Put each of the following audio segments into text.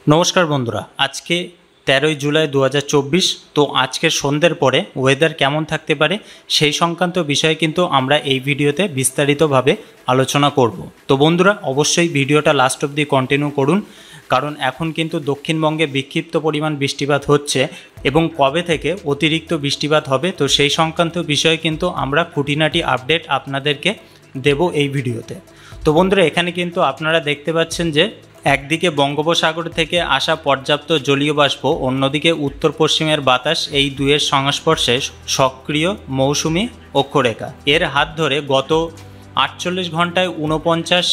नमस्कार बंधुरा आज के 13 जुलाई 2024 तो आजकेर सन्ध्येर परे वेदार केमन थाकते पारे सेई संक्रांत विषय किन्तु आमरा एई भिडियोते विस्तारितभावे आलोचना करब। तो बंधुरा अवश्यई भिडियोटा लास्ट अब्दि कन्टिन्यू करुन, कारण एखन किन्तु दक्षिणबंगे विक्षिप्त परिमाण बृष्टिपात होच्छे एबं कबे थेके अतिरिक्त बृष्टिपात होबे तो सेई संक्रांत विषय किन्तु आमरा खुंटिनाटी आपडेट आपनादेरके देब एई भिडियोते। तो बंधुरा एखाने किन्तु आपनारा देखते पाच्छेन जे একদিকে বঙ্গোপসাগর থেকে আসা পর্যাপ্ত জলীয় বাষ্প, অন্যদিকে উত্তর পশ্চিমের বাতাস, এই দুয়ের সংস্পর্শে সক্রিয় মৌসুমি অক্ষরেখা। এর হাত ধরে গত 48 ঘন্টায় 49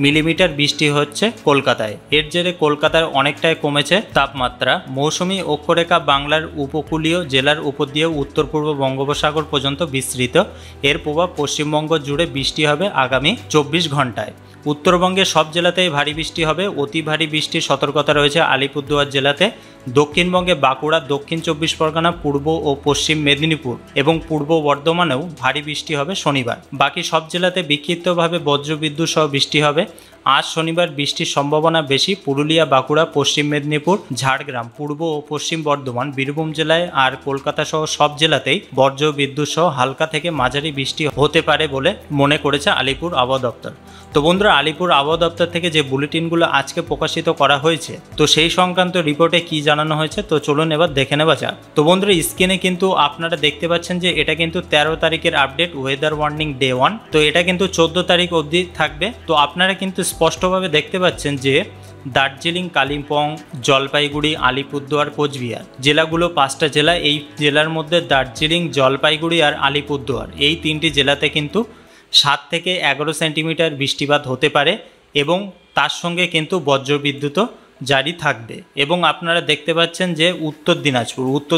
মিলিমিটার বৃষ্টি হচ্ছে কলকাতায়। এর জেরে কলকাতার অনেকটাই কমেছে তাপমাত্রা। মৌসুমি অক্ষরেখা বাংলার উপকূলীয় জেলার উপর দিয়ে উত্তর পূর্ব বঙ্গোপসাগর পর্যন্ত বিস্তৃত। এর প্রভাব পশ্চিমবঙ্গ জুড়ে বৃষ্টি হবে আগামী 24 ঘন্টায়। उत्तरबंगे सब জেলাতেই भारी বৃষ্টি হবে। অতি ভারী বৃষ্টির সতর্কতা রয়েছে আলিপুরদুয়ার জেলাতে। দক্ষিণবঙ্গে বাঁকুড়া, দক্ষিণ 24 পরগনা, পূর্ব ও পশ্চিম মেদিনীপুর এবং পূর্ব বর্ধমানেও ভারী বৃষ্টি হবে শনিবার। বাকি সব জেলাতে বিক্ষিপ্তভাবে বজ্রবিদ্যুৎ সহ বৃষ্টি হবে। আজ শনিবার বৃষ্টির সম্ভাবনা বেশি পুরুলিয়া, বাঁকুড়া, পশ্চিম মেদিনীপুর, ঝাড়গ্রাম, পূর্ব ও পশ্চিম বর্ধমান, বীরভূম জেলায় আর কলকাতা সহ সব জেলাতেই বজ্রবিদ্যুৎ সহ হালকা থেকে মাঝারি বৃষ্টি হতে পারে বলে মনে করেছে আলিপুর আবহাওয়া দপ্তর। তো বন্ধুরা, আলিপুর আবহাওয়া দপ্তর থেকে যে বুলেটিনগুলো আজকে প্রকাশিত করা হয়েছে তো সেই সংক্রান্ত রিপোর্টে কি জানানো হয়েছে তো চলুন এবার দেখে নেওয়া যাক। তো বন্ধুরা, স্ক্রিনে কিন্তু আপনারা দেখতে পাচ্ছেন যে এটা কিন্তু 13 তারিখের আপডেট, ওয়েদার ওয়ার্নিং ডে 1। তো এটা কিন্তু 14 তারিখ অবধি থাকবে। তো আপনারা কিন্তু স্পষ্টভাবে দেখতে পাচ্ছেন যে দার্জিলিং, কালিম্পং, জলপাইগুড়ি, আলিপুরদুয়ার, কোচবিহার জেলাগুলো 5টা জেলা। এই জেলার মধ্যে দার্জিলিং, জলপাইগুড়ি আর আলিপুরদুয়ার এই তিনটি জেলাতে কিন্তু 7 থেকে 11 সেন্টিমিটার বৃষ্টিপাত হতে পারে এবং তার সঙ্গে কিন্তু বজ্রবিদ্যুৎও জারি থাকবে। এবং আপনারা দেখতে পাচ্ছেন যে উত্তর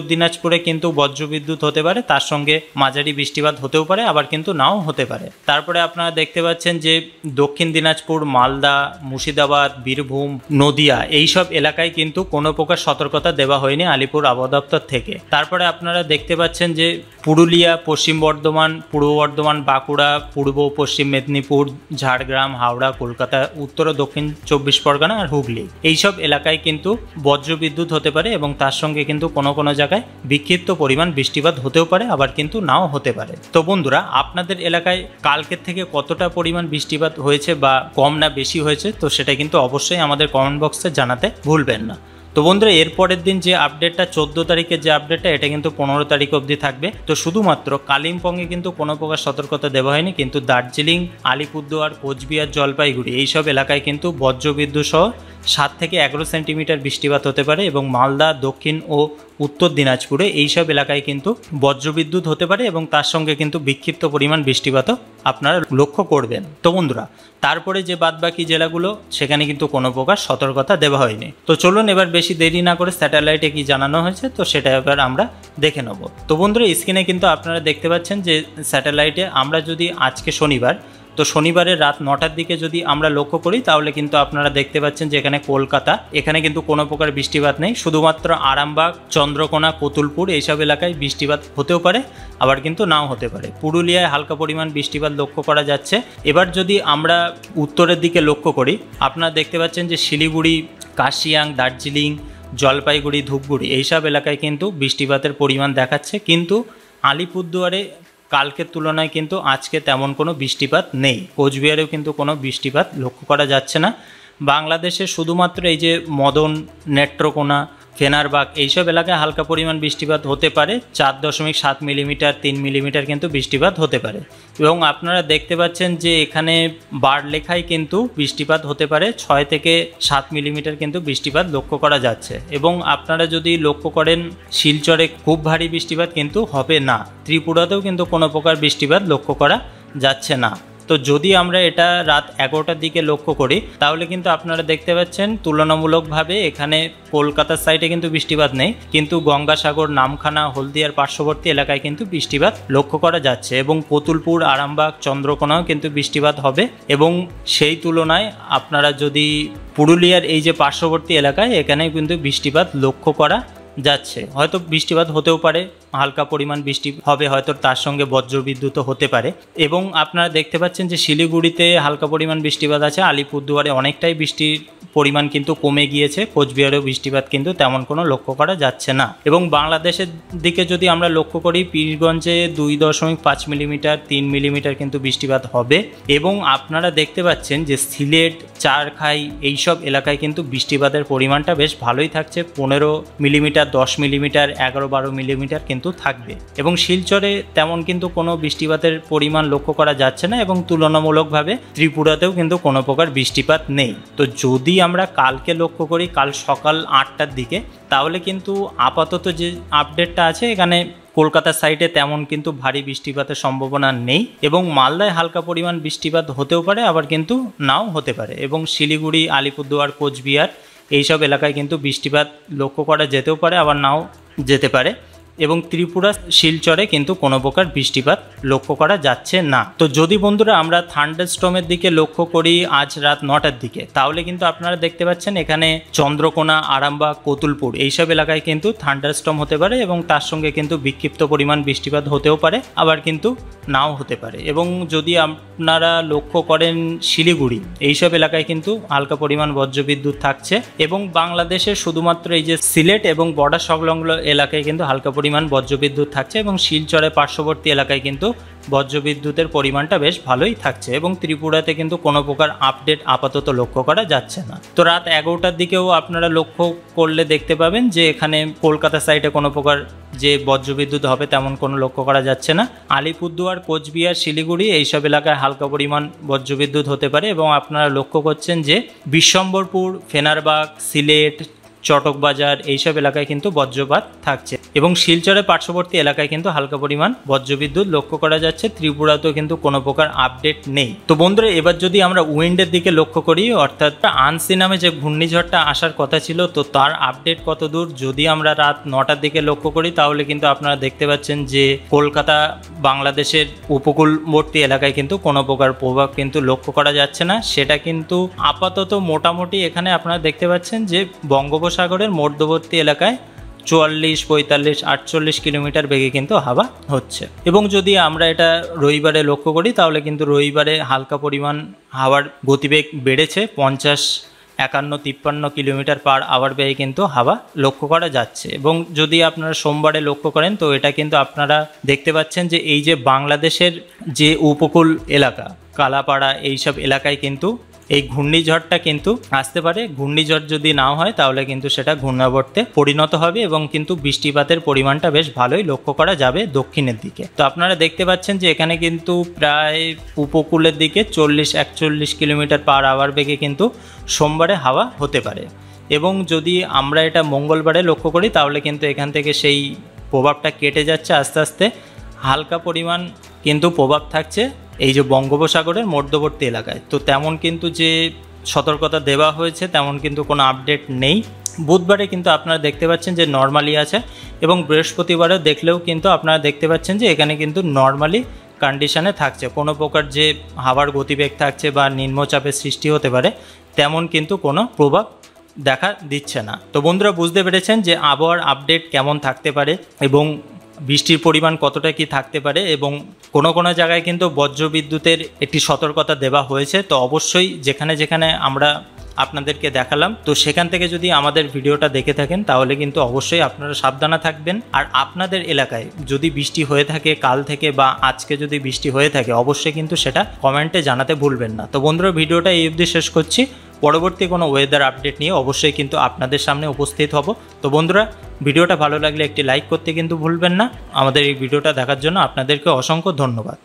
দিনাজপুরে কিন্তু বজ্রবিদ্যুৎ হতে পারে, তার সঙ্গে মাঝারি বৃষ্টিপাত হতেও পারে, আবার কিন্তু নাও হতে পারে। তারপরে আপনারা দেখতে পাচ্ছেন যে দক্ষিণ দিনাজপুর, মালদা, মুর্শিদাবাদ, বীরভূম, নদিয়া এইসব এলাকায় কিন্তু কোনো প্রকার সতর্কতা দেওয়া হয়নি আলিপুর আবহাওয়া দপ্তর থেকে। তারপরে আপনারা দেখতে পাচ্ছেন যে পুরুলিয়া, পশ্চিম বর্ধমান, পূর্ব বর্ধমান, বাঁকুড়া, পূর্ব পশ্চিম মেদিনীপুর, ঝাড়গ্রাম, হাওড়া, কলকাতা, উত্তর ও দক্ষিণ 24 পরগনা আর হুগলি এইসব এলাকায় কিন্তু বজ্রবিদ্যুৎ হতে পারে এবং তার সঙ্গে কিন্তু কোনো কোনো জায়গায় বিক্ষিপ্ত পরিমাণ বৃষ্টিপাত হতেও পারে, আবার কিন্তু নাও হতে পারে। তো বন্ধুরা, আপনাদের এলাকায় কালকের থেকে কতটা পরিমাণ বৃষ্টিপাত হয়েছে বা কম না বেশি হয়েছে তো সেটা কিন্তু অবশ্যই আমাদের কমেন্ট বক্সে জানাতে ভুলবেন না। তো বন্ধুরা, এরপরের দিন যে আপডেটটা 14 তারিখের যে আপডেটটা এটা কিন্তু 15 তারিখ অবধি থাকবে। তো শুধুমাত্র কালিম্পংয়ে কিন্তু কোনো প্রকার সতর্কতা দেওয়া হয়নি, কিন্তু দার্জিলিং, আলিপুরদুয়ার, কোচবিহার, জলপাইগুড়ি এইসব এলাকায় কিন্তু বজ্রবিদ্যুৎ সহ 7 থেকে 11 সেন্টিমিটার বৃষ্টিপাত হতে পারে এবং মালদা, দক্ষিণ ও উত্তর দিনাজপুরে এইসব এলাকায় কিন্তু বজ্রবিদ্যুৎ হতে পারে এবং তার সঙ্গে কিন্তু বিক্ষিপ্ত পরিমাণ বৃষ্টিপাতও আপনারা লক্ষ্য করবেন। তো বন্ধুরা, তারপরে যে বাদবাকি জেলাগুলো সেখানে কিন্তু কোনো প্রকার সতর্কতা দেওয়া হয়নি। তো চলুন এবার বেশি দেরি না করে স্যাটেলাইটে কি জানানো হয়েছে তো সেটা এবার আমরা দেখে নেব। তো বন্ধুরা, স্ক্রিনে কিন্তু আপনারা দেখতে পাচ্ছেন যে স্যাটেলাইটে আমরা যদি আজকে শনিবার, তো শনিবারের রাত 9টার দিকে যদি আমরা লক্ষ্য করি তাহলে কিন্তু আপনারা দেখতে পাচ্ছেন যে এখানে কলকাতা, এখানে কিন্তু কোনো প্রকার বৃষ্টিপাত নেই। শুধুমাত্র আরামবাগ, চন্দ্রকোনা, কতুলপুর এইসব এলাকায় বৃষ্টিপাত হতেও পারে, আবার কিন্তু নাও হতে পারে। পুরুলিয়ায় হালকা পরিমাণ বৃষ্টিপাত লক্ষ্য করা যাচ্ছে। এবার যদি আমরা উত্তরের দিকে লক্ষ্য করি, আপনারা দেখতে পাচ্ছেন যে শিলিগুড়ি, কার্শিয়াং, দার্জিলিং, জলপাইগুড়ি, ধূপগুড়ি এইসব এলাকায় কিন্তু বৃষ্টিপাতের পরিমাণ দেখাচ্ছে, কিন্তু আলিপুরদুয়ারে কালকের তুলনায় কিন্তু আজকে তেমন কোনো বৃষ্টিপাত নেই। কোচবিহারেও কিন্তু কোনো বৃষ্টিপাত লক্ষ্য করা যাচ্ছে না। বাংলাদেশে শুধুমাত্র এই যে মদন, নেত্রকোনা, ফেনারবাগ এইসব এলাকায় হালকা পরিমাণ বৃষ্টিপাত হতে পারে। 4.7 মিলিমিটার, 3 মিলিমিটার কিন্তু বৃষ্টিপাত হতে পারে। এবং আপনারা দেখতে পাচ্ছেন যে এখানে বারলেখায় কিন্তু বৃষ্টিপাত হতে পারে 6 থেকে 7 মিলিমিটার কিন্তু বৃষ্টিপাত লক্ষ্য করা যাচ্ছে। এবং আপনারা যদি লক্ষ্য করেন শিলচরে খুব ভারী বৃষ্টিপাত কিন্তু হবে না। ত্রিপুরাতেও কিন্তু কোনো প্রকার বৃষ্টিপাত লক্ষ্য করা যাচ্ছে না। তো যদি আমরা এটা রাত 11টার দিকে লক্ষ্য করি তাহলে কিন্তু আপনারা দেখতে পাচ্ছেন তুলনামূলকভাবে এখানে কলকাতার সাইডে কিন্তু বৃষ্টিপাত নেই, কিন্তু গঙ্গাসাগর, নামখানা, হলদিয়ার পার্শ্ববর্তী এলাকায় কিন্তু বৃষ্টিপাত লক্ষ্য করা যাচ্ছে এবং কতুলপুর, আরামবাগ, চন্দ্রকোনাও কিন্তু বৃষ্টিপাত হবে। এবং সেই তুলনায় আপনারা যদি পুরুলিয়ার এই যে পার্শ্ববর্তী এলাকায় এখানে কিন্তু বৃষ্টিপাত লক্ষ্য করা যাচ্ছে। হয়তো বৃষ্টিপাত হতেও পারে, হালকা পরিমাণ বৃষ্টি হবে, হয়তো তার সঙ্গে বজ্রবিদ্যুৎও হতে পারে। এবং আপনারা দেখতে পাচ্ছেন যে শিলিগুড়িতে হালকা পরিমাণ বৃষ্টিপাত আছে, আলিপুরদুয়ারে অনেকটাই বৃষ্টির পরিমাণ কিন্তু কমে গিয়েছে, কোচবিহারেও বৃষ্টিপাত কিন্তু তেমন কোনো লক্ষ্য করা যাচ্ছে না। এবং বাংলাদেশের দিকে যদি আমরা লক্ষ্য করি, পীরগঞ্জে 2.5 মিলিমিটার 3 মিলিমিটার কিন্তু বৃষ্টিপাত হবে। এবং আপনারা দেখতে পাচ্ছেন যে সিলেট, চারখাই এইসব এলাকায় কিন্তু বৃষ্টিপাতের পরিমাণটা বেশ ভালোই থাকছে, 15 মিলিমিটার, 10 মিলিমিটার, 11-12 মিলিমিটার কিন্তু থাকবে। এবং শিলচরে তেমন কিন্তু কোনো বৃষ্টিপাতের পরিমাণ লক্ষ্য করা যাচ্ছে না, এবং তুলনামূলকভাবে ত্রিপুরাতেও কিন্তু কোনো প্রকার বৃষ্টিপাত নেই। তো যদি আমরা কালকে লক্ষ্য করি, কাল সকাল 8টার দিকে, তাহলে কিন্তু আপাতত যে আপডেটটা আছে এখানে কলকাতার সাইডে তেমন কিন্তু ভারী বৃষ্টিপাতের সম্ভাবনা নেই, এবং মালদায় হালকা পরিমাণ বৃষ্টিপাত হতেও পারে, আবার কিন্তু নাও হতে পারে। এবং শিলিগুড়ি, আলিপুরদুয়ার, কোচবিহার এইসব এলাকায় কিন্তু বৃষ্টিপাত লক্ষ্য করা যেতেও পারে, আবার নাও যেতে পারে। এবং ত্রিপুরা, শিলচরে কিন্তু কোনো প্রকার বৃষ্টিপাত লক্ষ্য করা যাচ্ছে না। তো যদি বন্ধুরা আমরা থান্ডারস্টর্মের দিকে লক্ষ্য করি আজ রাত 9টার দিকে, তাহলে কিন্তু আপনারা দেখতে পাচ্ছেন এখানে চন্দ্রকোনা, আরামবাগ, কতুলপুর এইসব এলাকায় কিন্তু থান্ডারস্টর্ম হতে পারে, এবং তার সঙ্গে কিন্তু বিক্ষিপ্ত পরিমাণ বৃষ্টিপাত হতেও পারে, আবার কিন্তু নাও হতে পারে। এবং যদি আপনারা লক্ষ্য করেন শিলিগুড়ি এইসব এলাকায় কিন্তু হালকা পরিমাণ বজ্রবিদ্যুৎ থাকছে, এবং বাংলাদেশের শুধুমাত্র এই যে সিলেট এবং বর্ডার সংলগ্ন এলাকায় কিন্তু হালকা পরিমাণ বজ্রবিদ্যুৎ থাকছে, এবং শিলচরে পার্শ্ববর্তী এলাকায় কিন্তু বজ্রবিদ্যুতের পরিমাণটা বেশ ভালোই থাকছে। এবং ত্রিপুরাতে কিন্তু কোনো প্রকার আপডেট আপাতত লক্ষ্য করা যাচ্ছে না। তো রাত 11টার দিকেও আপনারা লক্ষ্য করলে দেখতে পাবেন যে এখানে কলকাতা সাইডে কোনো প্রকার যে বজ্রবিদ্যুৎ হবে তেমন কোনো লক্ষ্য করা যাচ্ছে না। আলিপুরদুয়ার, কোচবিহার, শিলিগুড়ি এইসব এলাকায় হালকা পরিমাণ বজ্রবিদ্যুৎ হতে পারে, এবং আপনারা লক্ষ্য করছেন যে বিশ্বম্বরপুর, ফেনারবাগ, সিলেট, চটকবাজার এইসব এলাকায় কিন্তু বজ্রপাত থাকছে, এবং শিলচরের পার্শ্ববর্তী এলাকায় কিন্তু হালকা পরিমাণ বজ্রবিদ্যুৎ লক্ষ্য করা যাচ্ছে। ত্রিপুরাতেও কিন্তু কোনো প্রকার আপডেট নেই। তো বন্ধুরা, এবার যদি আমরা উইন্ডের দিকে লক্ষ্য করি, অর্থাৎ আনসি নামে যে ঘূর্ণিঝড়টা আসার কথা ছিল, তো তার আপডেট কত দূর যদি আমরা রাত 9টার দিকে লক্ষ্য করি, তাহলে কিন্তু আপনারা দেখতে পাচ্ছেন যে কলকাতা, বাংলাদেশের উপকূলবর্তী এলাকায় কিন্তু কোনো প্রকার প্রভাব কিন্তু লক্ষ্য করা যাচ্ছে না। সেটা কিন্তু আপাতত মোটামুটি এখানে আপনারা দেখতে পাচ্ছেন যে বঙ্গোপসাগরের মধ্যবর্তী এলাকায় 44, 45, 48 কিলোমিটার বেগে কিন্তু হাওয়া হচ্ছে। এবং যদি আমরা এটা রবিবারে লক্ষ্য করি, তাহলে কিন্তু রবিবারে হালকা পরিমাণ হাওয়ার গতিবেগ বেড়েছে, 50, 51, 53 কিলোমিটার পার আওয়ার বেগে কিন্তু হাওয়া লক্ষ্য করা যাচ্ছে। এবং যদি আপনারা সোমবারে লক্ষ্য করেন, তো এটা কিন্তু আপনারা দেখতে পাচ্ছেন যে এই যে বাংলাদেশের যে উপকূল এলাকা, কালাপাড়া এইসব এলাকায় কিন্তু এই ঘূর্ণিঝড়টা কিন্তু আসতে পারে। ঘূর্ণিঝড় যদি না হয়, তাহলে কিন্তু সেটা ঘূর্ণাবর্তে পরিণত হবে, এবং কিন্তু বৃষ্টিপাতের পরিমাণটা বেশ ভালোই লক্ষ্য করা যাবে দক্ষিণের দিকে। তো আপনারা দেখতে পাচ্ছেন যে এখানে কিন্তু প্রায় উপকূলের দিকে 40-41 কিলোমিটার পার আওয়ার বেগে কিন্তু সোমবারে হাওয়া হতে পারে। এবং যদি আমরা এটা মঙ্গলবারে লক্ষ্য করি, তাহলে কিন্তু এখান থেকে সেই প্রভাবটা কেটে যাচ্ছে আস্তে আস্তে, হালকা পরিমাণ কিন্তু প্রভাব থাকছে এই যে বঙ্গোপসাগরের মধ্যবর্তী এলাকায়। তো তেমন কিন্তু যে সতর্কতা দেওয়া হয়েছে তেমন কিন্তু কোনো আপডেট নেই। বুধবারে কিন্তু আপনারা দেখতে পাচ্ছেন যে নর্মালি আছে, এবং বৃহস্পতিবারে দেখলেও কিন্তু আপনারা দেখতে পাচ্ছেন যে এখানে কিন্তু নর্মালি কন্ডিশনে থাকছে, কোনো প্রকার যে হাওয়ার গতিবেগ থাকছে বা নিম্নচাপের সৃষ্টি হতে পারে তেমন কিন্তু কোনো প্রভাব দেখা দিচ্ছে না। তো বন্ধুরা, বুঝতে পেরেছেন যে আবহাওয়ার আপডেট কেমন থাকতে পারে, এবং বৃষ্টির পরিমাণ কতটা কি থাকতে পারে, এবং কোনো কোনো জায়গায় কিন্তু বজ্রবিদ্যুতের একটি সতর্কতা দেওয়া হয়েছে। তো অবশ্যই যেখানে যেখানে আমরা আপনাদেরকে দেখালাম, তো সেখান থেকে যদি আমাদের ভিডিওটা দেখে থাকেন, তাহলে কিন্তু অবশ্যই আপনারা সাবধানে থাকবেন। আর আপনাদের এলাকায় যদি বৃষ্টি হয়ে থাকে কাল থেকে বা আজকে যদি বৃষ্টি হয়ে থাকে, অবশ্যই কিন্তু সেটা কমেন্টে জানাতে ভুলবেন না। তো বন্ধুরা, ভিডিওটা এই অবধি শেষ করছি। পরবর্তী কোনো ওয়েদার আপডেট নিয়ে অবশ্যই কিন্তু আপনাদের সামনে উপস্থিত হব। তো বন্ধুরা, ভিডিওটা ভালো লাগলে একটি লাইক করতে কিন্তু ভুলবেন না। আমাদের এই ভিডিওটা দেখার জন্য আপনাদেরকে অসংখ্য ধন্যবাদ।